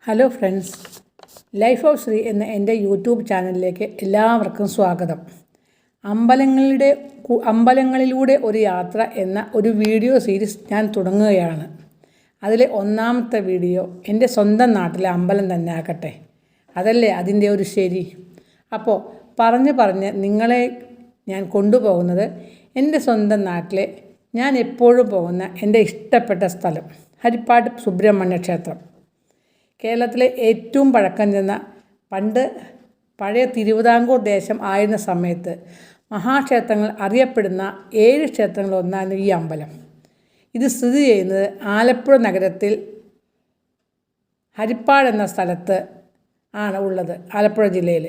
Hello friends, life of Shri എന്ന എൻ്റെ YouTube ചാനലിലേക്ക് എല്ലാവർക്കും സ്വാഗതം. അമ്പലങ്ങളിലൂടെ ഒരു യാത്ര എന്ന ഒരു വീഡിയോ സീരീസ് ഞാൻ തുടങ്ങുകയാണ്. അതിലെ ഒന്നാമത്തെ വീഡിയോ എൻ്റെ സ്വന്തം നാട്ടിലെ അമ്പലം തന്നെ ആക്കട്ടെ. അതല്ലേ അതിൻ്റെ ഒരു ശരി. അപ്പോൾ പറഞ്ഞ് നിങ്ങളെ ഞാൻ കൊണ്ടുപോകുന്നത് എൻ്റെ സ്വന്തം നാട്ടിലെ ഞാൻ എപ്പോഴും പോകുന്ന എൻ്റെ ഇഷ്ടപ്പെട്ട സ്ഥലം ഹരിപ്പാട് സുബ്രഹ്മണ്യ ക്ഷേത്രം. കേരളത്തിലെ ഏറ്റവും പഴക്കം ചെന്ന പഴയ തിരുവിതാംകൂർ ദേശം ആയിരുന്ന സമയത്ത് മഹാക്ഷേത്രങ്ങൾ അറിയപ്പെടുന്ന 7 ക്ഷേത്രങ്ങളൊന്നാണ് ഈ അമ്പലം. ഇത് സ്ഥിതി ചെയ്യുന്നത് ആലപ്പുഴ നഗരത്തിൽ ഹരിപ്പാട് എന്ന സ്ഥലത്ത് ആണ് ഉള്ളത്. ആലപ്പുഴ ജില്ലയിൽ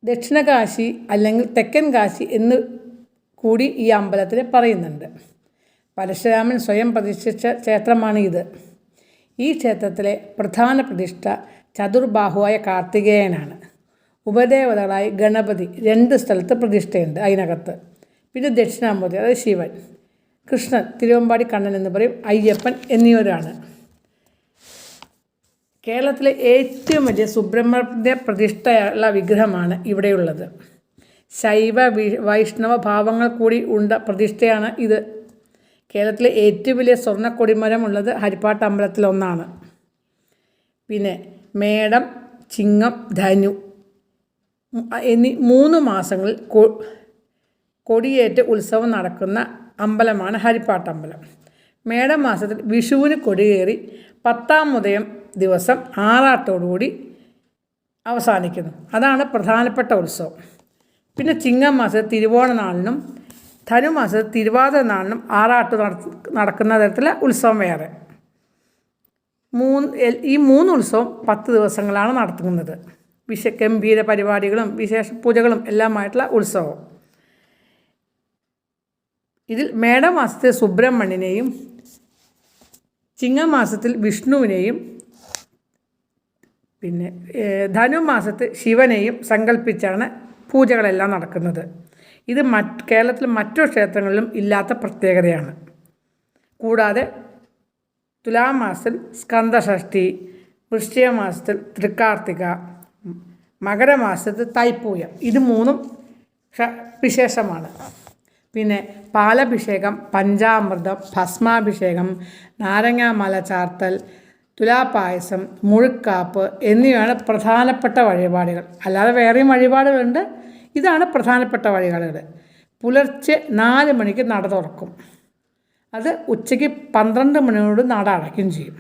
ദക്ഷിണകാശി അല്ലെങ്കിൽ തെക്കൻ കാശി എന്ന് കൂടി ഈ അമ്പലത്തിന് പറയുന്നുണ്ട്. പരശുരാമൻ സ്വയം പ്രതിഷ്ഠിച്ച ക്ഷേത്രമാണ് ഇത്. ഈ ക്ഷേത്രത്തിലെ പ്രധാന പ്രതിഷ്ഠ ചതുർബാഹുവായ കാർത്തികേയനാണ്. ഉപദേവതകളായി ഗണപതി 2 സ്ഥലത്ത് പ്രതിഷ്ഠയുണ്ട് അതിനകത്ത്. പിന്നെ ദക്ഷിണാമൂർത്തി അതായത് ശിവൻ, കൃഷ്ണൻ തിരുവമ്പാടി കണ്ണൻ എന്ന് പറയും, അയ്യപ്പൻ എന്നിവരാണ്. കേരളത്തിലെ ഏറ്റവും വലിയ സുബ്രഹ്മണ്യ പ്രതിഷ്ഠയുള്ള വിഗ്രഹമാണ് ഇവിടെയുള്ളത്. ശൈവ വൈഷ്ണവ ഭാവങ്ങൾ കൂടി ഉണ്ട പ്രതിഷ്ഠയാണ് ഇത്. കേരളത്തിലെ ഏറ്റവും വലിയ സ്വർണ്ണ കൊടിമരം ഉള്ളത് ഹരിപ്പാട്ട് അമ്പലത്തിലൊന്നാണ്. പിന്നെ മേടം, ചിങ്ങം, ധനു എന്നീ 3 മാസങ്ങളിൽ കൊടിയേറ്റ് ഉത്സവം നടക്കുന്ന അമ്പലമാണ് ഹരിപ്പാട്ട് അമ്പലം. മേടം മാസത്തിൽ വിഷുവിന് കൊടിയേറി 10-ാം ഉദയം ദിവസം ആറാട്ടോടുകൂടി അവസാനിക്കുന്നു. അതാണ് പ്രധാനപ്പെട്ട ഉത്സവം. പിന്നെ ചിങ്ങം മാസത്തിൽ തിരുവോണ നാളിനും ധനുമാസത്തിൽ തിരുവാതിര നാളിനും ആറാട്ട് നടക്കുന്ന തരത്തിലെ ഉത്സവം വേറെ. ഈ 3 ഉത്സവം 10 ദിവസങ്ങളാണ് നടത്തുന്നത്. ഗംഭീര പരിപാടികളും വിശേഷ പൂജകളും എല്ലാമായിട്ടുള്ള ഉത്സവം. ഇതിൽ മേടമാസത്തിൽ സുബ്രഹ്മണ്യനെയും ചിങ്ങമാസത്തിൽ വിഷ്ണുവിനെയും പിന്നെ ധനുമാസത്തിൽ ശിവനെയും സങ്കല്പിച്ചാണ് പൂജകളെല്ലാം നടക്കുന്നത്. ഇത് കേരളത്തിലെ മറ്റു ക്ഷേത്രങ്ങളിലും ഇല്ലാത്ത പ്രത്യേകതയാണ്. കൂടാതെ തുലാമാസത്തിൽ സ്കന്ദഷഷ്ഠി, വൃശ്ചിക മാസത്തിൽ തൃക്കാർത്തിക, മകരമാസത്തിൽ തൈപ്പൂയം, ഇത് 3ഉം വിശേഷമാണ്. പിന്നെ പാലഭിഷേകം, പഞ്ചാമൃതം, ഭസ്മാഭിഷേകം, നാരങ്ങാമാല ചാർത്തൽ, തുലാപായസം, മുഴുക്കാപ്പ് എന്നിവയാണ് പ്രധാനപ്പെട്ട വഴിപാടുകൾ. അല്ലാതെ വേറെയും വഴിപാടുകളുണ്ട്. ഇതാണ് പ്രധാനപ്പെട്ട വഴിപാടുകൾ. പുലർച്ചെ 4 മണിക്ക് നട തുറക്കും. അത് ഉച്ചയ്ക്ക് 12 മണിയോട് നട അടയ്ക്കുകയും ചെയ്യും.